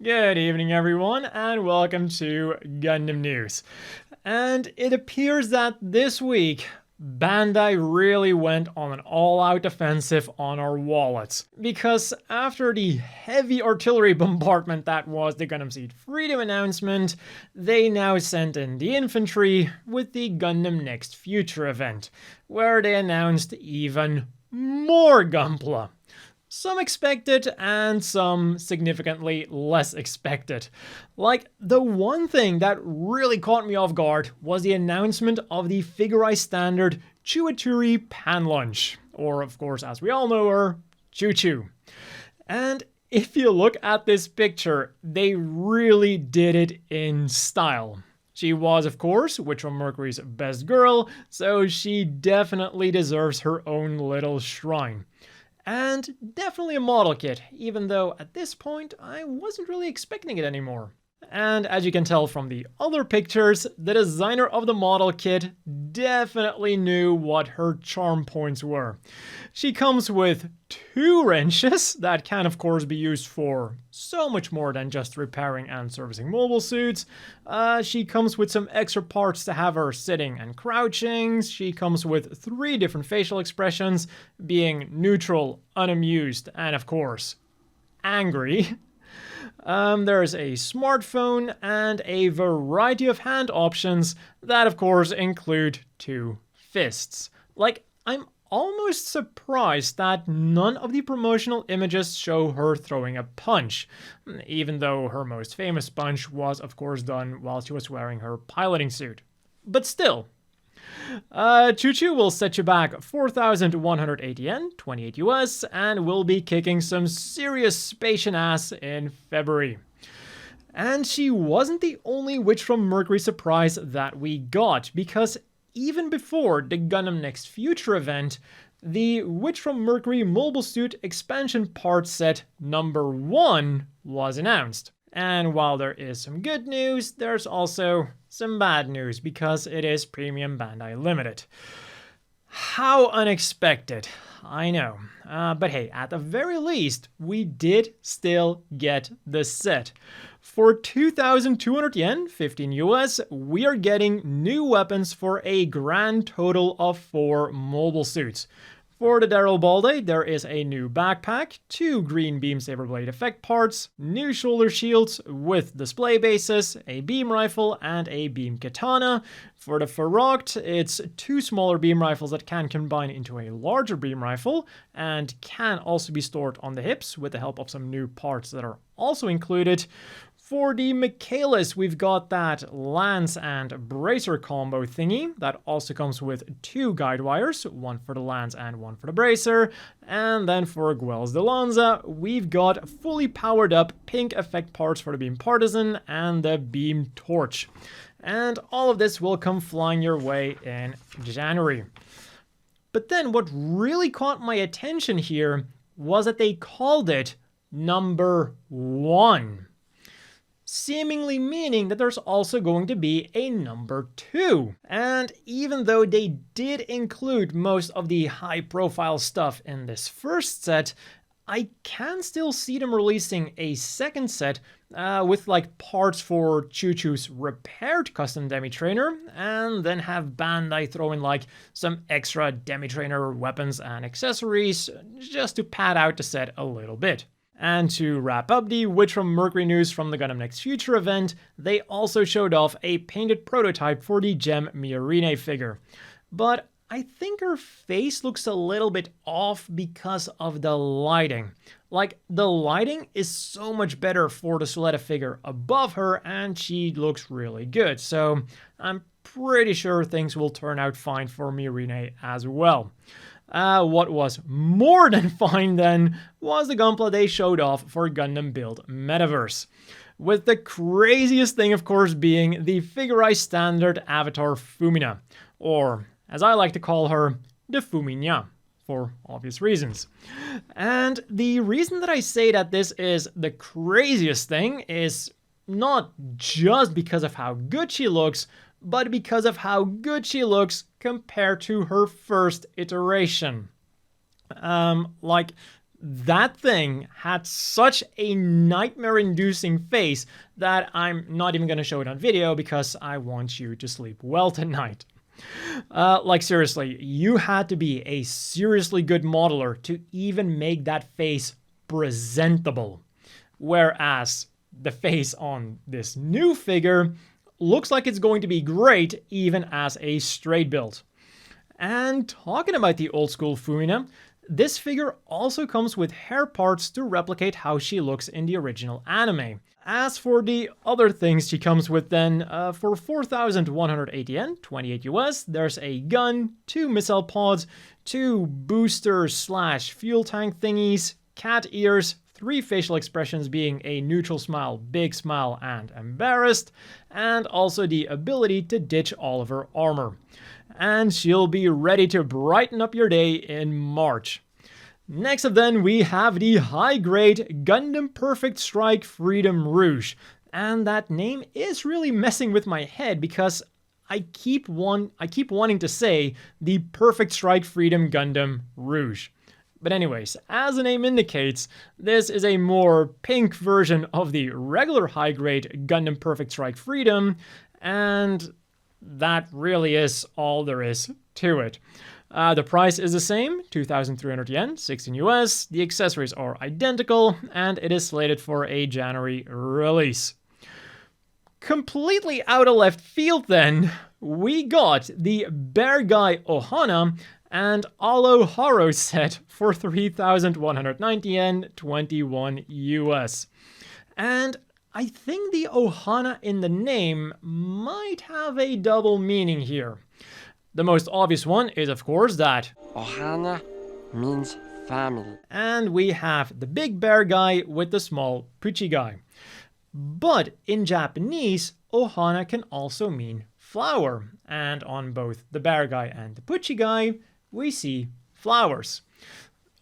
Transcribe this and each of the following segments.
Good evening, everyone, and welcome to Gundam News. And it appears that this week, Bandai really went on an all-out offensive on our wallets. Because after the heavy artillery bombardment that was the Gundam Seed Freedom announcement, they now sent in the infantry with the Gundam Next Future event, where they announced even more Gunpla. Some expected and some significantly less expected. Like, the one thing that really caught me off guard was the announcement of the Figurai standard Chuatury Panluch, or of course as we all know her, Chuchu. And if you look at this picture, they really did it in style. She was, of course, Witch from Mercury's best girl, so she definitely deserves her own little shrine. And definitely a model kit, even though at this point I wasn't really expecting it anymore. And as you can tell from the other pictures, the designer of the model kit definitely knew what her charm points were. She comes with 2 wrenches that can of course be used for so much more than just repairing and servicing mobile suits. She comes with some extra parts to have her sitting and crouching. She comes with 3 different facial expressions, being neutral, unamused, and of course, angry. There's a smartphone and a variety of hand options that of course include 2 fists. Like, I'm almost surprised that none of the promotional images show her throwing a punch, even though her most famous punch was of course done while she was wearing her piloting suit. But still. Chuchu will set you back 4,180 yen, 28 US, and will be kicking some serious Spatian ass in February. And she wasn't the only Witch from Mercury surprise that we got, because even before the Gundam Next Future event, the Witch from Mercury Mobile Suit Expansion Part Set number 1 was announced. And while there is some good news, there's also some bad news because it is Premium Bandai Limited. How unexpected, I know. But hey, at the very least, we did still get the set. For 2,200 yen, 15 US, we are getting new weapons for a grand total of 4 mobile suits. For the Daryl Balde, there is a new backpack, 2 green beam saber blade effect parts, new shoulder shields with display bases, a beam rifle, and a beam katana. For the Feroct, it's 2 smaller beam rifles that can combine into a larger beam rifle, and can also be stored on the hips with the help of some new parts that are also included. For the Michaelis, we've got that lance and bracer combo thingy that also comes with 2 guide wires, 1 for the lance and 1 for the bracer. And then for Guels de Lanza, we've got fully powered up pink effect parts for the Beam Partisan and the Beam Torch. And all of this will come flying your way in January. But then what really caught my attention here was that they called it number 1. Seemingly meaning that there's also going to be a number 2. And even though they did include most of the high-profile stuff in this first set, I can still see them releasing a second set with like parts for Chuchu's repaired custom Demi-Trainer, and then have Bandai throw in like some extra Demi-Trainer weapons and accessories just to pad out the set a little bit. And to wrap up the Witch from Mercury news from the Gundam Next Future event, they also showed off a painted prototype for the GEM Miorine figure. But I think her face looks a little bit off because of the lighting. Like, the lighting is so much better for the Suletta figure above her, and she looks really good. So I'm pretty sure things will turn out fine for Miorine as well. What was more than fine then was the Gunpla they showed off for Gundam Build Metaverse. With the craziest thing of course being the Figurai standard avatar Fumina, or as I like to call her, the Fuminya, for obvious reasons. And the reason that I say that this is the craziest thing is not just because of how good she looks, but because of how good she looks compared to her first iteration. Like, that thing had such a nightmare-inducing face that I'm not even going to show it on video because I want you to sleep well tonight. Like seriously, you had to be a seriously good modeler to even make that face presentable. Whereas the face on this new figure looks like it's going to be great even as a straight build. And talking about the old school Fumina, this figure also comes with hair parts to replicate how she looks in the original anime. As for the other things she comes with then, for 4,180 yen, 28 US, there's a gun, 2 missile pods, 2 booster/fuel tank thingies, cat ears, 3 facial expressions being a neutral smile, big smile, and embarrassed, and also the ability to ditch all of her armor. And she'll be ready to brighten up your day in March. Next up then, we have the high-grade Gundam Perfect Strike Freedom Rouge. And that name is really messing with my head because I keep wanting to say the Perfect Strike Freedom Gundam Rouge. But anyways, as the name indicates, this is a more pink version of the regular high-grade Gundam Perfect Strike Freedom, and that really is all there is to it. The price is the same, 2,300 yen, 16 US. The accessories are identical, and it is slated for a January release. Completely out of left field then, we got the Beargguy Ohana and Aloharo set for 3,190 yen, 21 US. And I think the Ohana in the name might have a double meaning here. The most obvious one is, of course, that Ohana means family. And we have the big bear guy with the small Pucci guy. But in Japanese, Ohana can also mean flower. And on both the bear guy and the Pucci guy, we see flowers.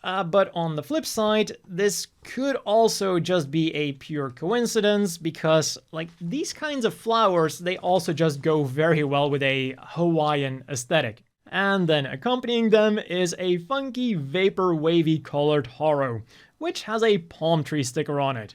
But on the flip side, this could also just be a pure coincidence because, like, these kinds of flowers, they also just go very well with a Hawaiian aesthetic. And then accompanying them is a funky vapor wavy colored haro, which has a palm tree sticker on it.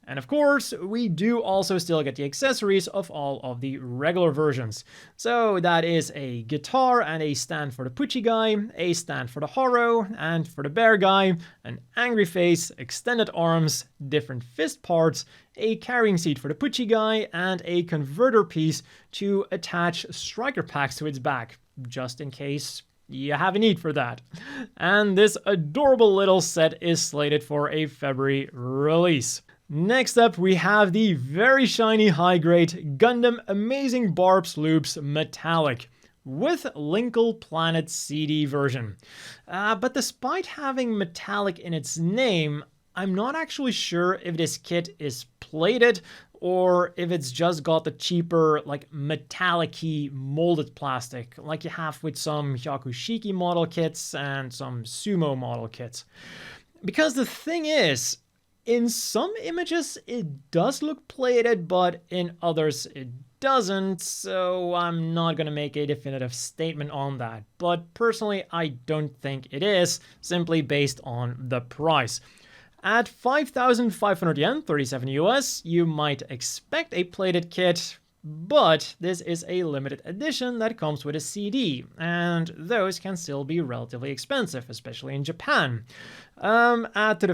And of course, we do also still get the accessories of all of the regular versions. So that is a guitar and a stand for the Pucci guy, a stand for the haro, and for the bear guy, an angry face, extended arms, different fist parts, a carrying seat for the Pucci guy, and a converter piece to attach striker packs to its back, just in case you have a need for that. And this adorable little set is slated for a February release. Next up, we have the very shiny high-grade Gundam Amazing Barbs Loops Metallic with Linkl Planet CD version. But despite having metallic in its name, I'm not actually sure if this kit is plated or if it's just got the cheaper, like, metallic-y molded plastic, like you have with some Hyakushiki model kits and some Sumo model kits. Because the thing is, in some images, it does look plated, but in others, it doesn't, so I'm not gonna make a definitive statement on that. But personally, I don't think it is, simply based on the price. At 5,500 yen, 37 US, you might expect a plated kit, but this is a limited edition that comes with a CD, and those can still be relatively expensive, especially in Japan. Add that to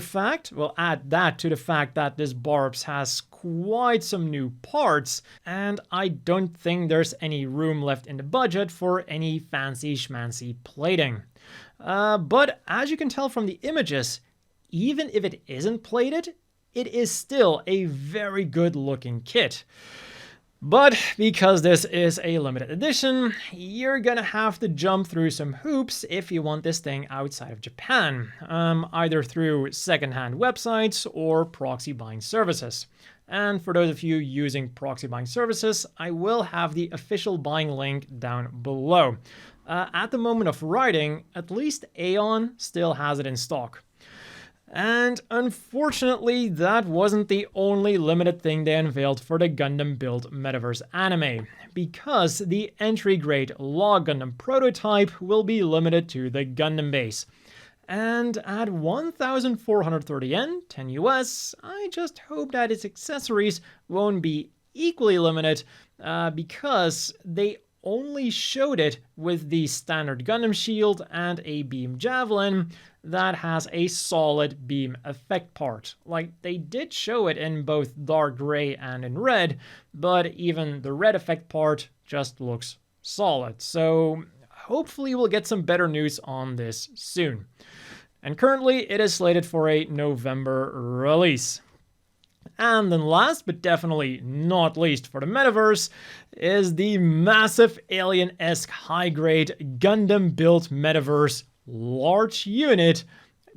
the fact that this Barbs has quite some new parts, and I don't think there's any room left in the budget for any fancy schmancy plating. But as you can tell from the images, even if it isn't plated, it is still a very good looking kit. But because this is a limited edition, you're gonna have to jump through some hoops if you want this thing outside of Japan, either through secondhand websites or proxy buying services. And for those of you using proxy buying services, I will have the official buying link down below. At the moment of writing, at least Aeon still has it in stock. And unfortunately, that wasn't the only limited thing they unveiled for the Gundam Build Metaverse anime, because the entry-grade Lah Gundam Prototype will be limited to the Gundam base. And at 1,430 yen, 10 US, I just hope that its accessories won't be equally limited because they only showed it with the standard Gundam shield and a beam javelin that has a solid beam effect part. Like, they did show it in both dark gray and in red, but even the red effect part just looks solid. So hopefully we'll get some better news on this soon. And currently it is slated for a November release. And then last but definitely not least for the Metaverse is the massive alien-esque high-grade Gundam-built Metaverse large unit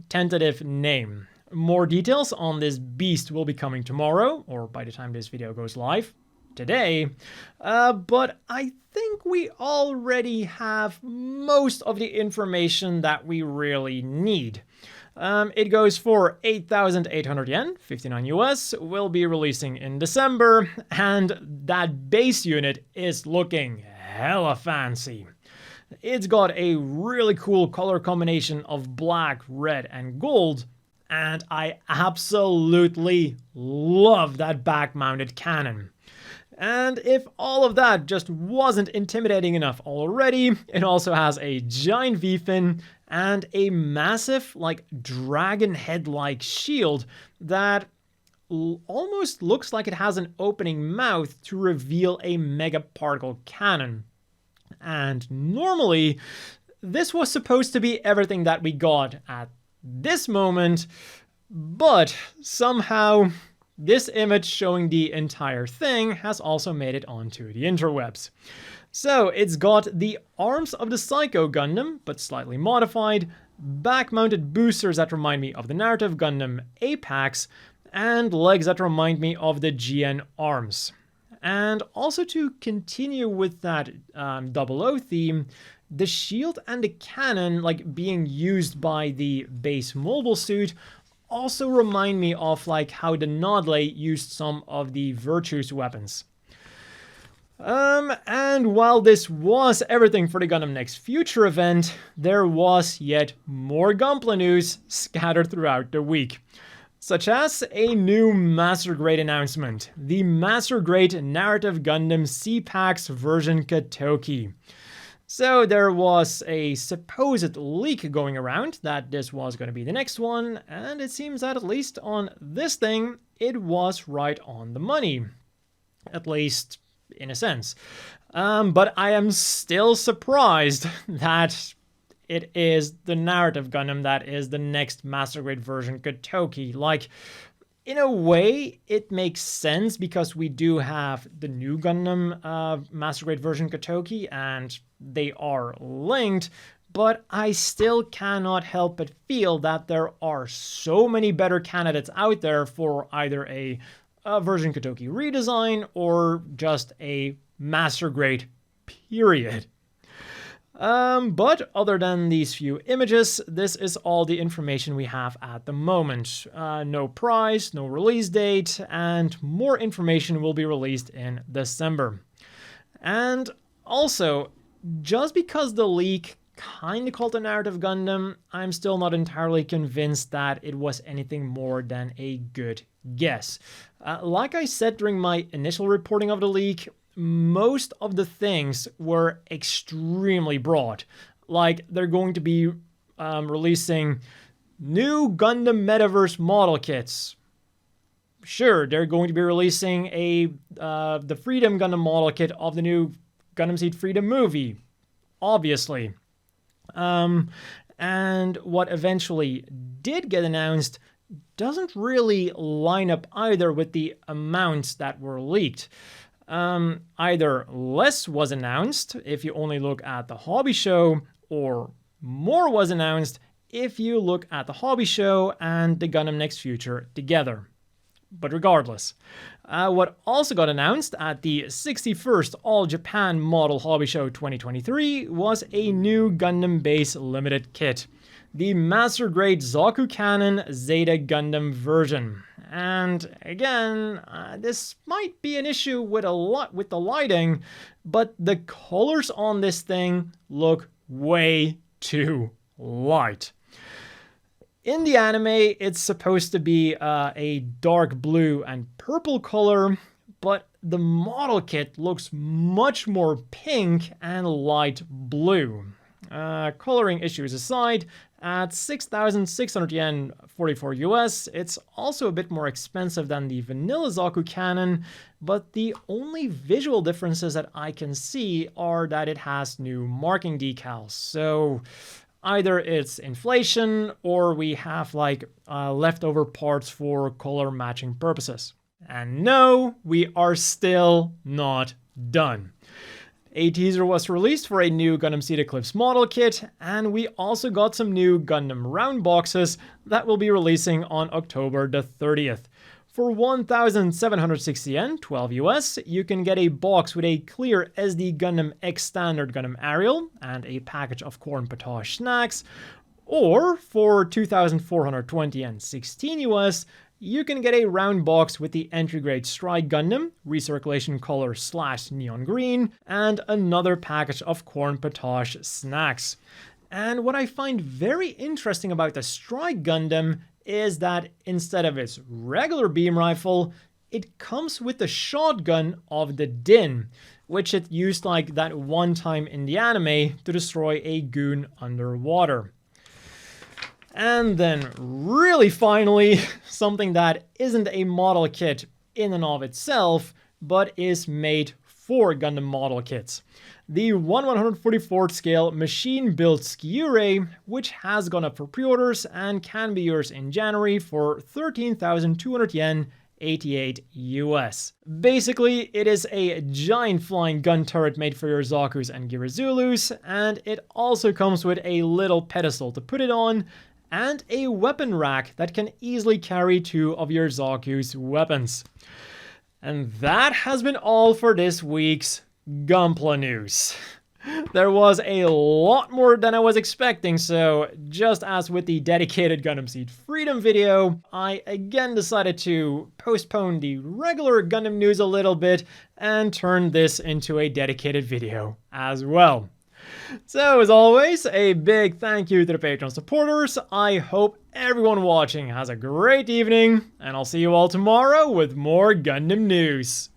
tentative name. More details on this beast will be coming tomorrow, or by the time this video goes live, today. But I think we already have most of the information that we really need. It goes for 8,800 yen, 59 US, will be releasing in December, and that base unit is looking hella fancy. It's got a really cool color combination of black, red, and gold, and I absolutely love that back-mounted cannon. And if all of that just wasn't intimidating enough already, it also has a giant V-fin and a massive, like, dragon head-like shield that almost looks like it has an opening mouth to reveal a mega particle cannon. And normally, this was supposed to be everything that we got at this moment, but somehow this image showing the entire thing has also made it onto the interwebs. So it's got the arms of the Psycho Gundam, but slightly modified, back-mounted boosters that remind me of the narrative Gundam Apex, and legs that remind me of the GN arms. And also to continue with that 00 theme, the shield and the cannon, like being used by the base mobile suit, also remind me of like how the Nodley used some of the Virtue's weapons. And while this was everything for the Gundam Next Future event, there was yet more Gunpla news scattered throughout the week. Such as a new Master Grade announcement, the Master Grade Narrative Gundam C-Pax version Katoki. So there was a supposed leak going around that this was going to be the next one, and it seems that at least on this thing, it was right on the money. At least in a sense. But I am still surprised that it is the narrative Gundam that is the next Master Grade version Katoki. Like, in a way, it makes sense because we do have the new Gundam Master Grade version Katoki, and they are linked, but I still cannot help but feel that there are so many better candidates out there for either a version Katoki redesign or just a Master Grade, period. But other than these few images, this is all the information we have at the moment. No price, no release date, and more information will be released in December. And also, just because the leak kind of called a narrative Gundam, I'm still not entirely convinced that it was anything more than a good guess. Like I said during my initial reporting of the leak, most of the things were extremely broad. Like, they're going to be releasing new Gundam Metaverse model kits. Sure, they're going to be releasing the Freedom Gundam model kit of the new Gundam Seed Freedom movie, obviously. And what eventually did get announced doesn't really line up either with the amounts that were leaked. Either less was announced if you only look at the hobby show, or more was announced if you look at the hobby show and the Gundam Next Future together. But regardless, what also got announced at the 61st All Japan Model Hobby Show 2023 was a new Gundam Base Limited kit, the Master Grade Zaku Cannon Zeta Gundam version. And again, this might be an issue with the lighting, but the colors on this thing look way too light. In the anime, it's supposed to be a dark blue and purple color, but the model kit looks much more pink and light blue. Coloring issues aside, at 6,600 yen, 44 US, it's also a bit more expensive than the vanilla Zaku canon, but the only visual differences that I can see are that it has new marking decals. So either it's inflation or we have like leftover parts for color matching purposes. And no, we are still not done. A teaser was released for a new Gundam Seed Eclipse model kit, and we also got some new Gundam round boxes that will be releasing on October the 30th. For 1,760 yen, 12 US, you can get a box with a clear SD Gundam X Standard Gundam Ariel and a package of corn potage snacks. Or for 2,420 yen, 16 US, you can get a round box with the entry-grade Strike Gundam, recirculation color / neon green, and another package of corn potage snacks. And what I find very interesting about the Strike Gundam is that instead of its regular beam rifle, it comes with the shotgun of the Din, which it used like that one time in the anime to destroy a goon underwater. And then really finally, something that isn't a model kit in and of itself, but is made for Gundam model kits. The 1/144th scale machine-built Skiure, which has gone up for pre-orders and can be yours in January for 13,200 yen, 88 US. Basically, it is a giant flying gun turret made for your Zakus and Girazulus, and it also comes with a little pedestal to put it on, and a weapon rack that can easily carry 2 of your Zaku's weapons. And that has been all for this week's Gunpla news. There was a lot more than I was expecting, so just as with the dedicated Gundam Seed Freedom video, I again decided to postpone the regular Gundam news a little bit and turn this into a dedicated video as well. So, as always, a big thank you to the Patreon supporters. I hope everyone watching has a great evening, and I'll see you all tomorrow with more Gundam news.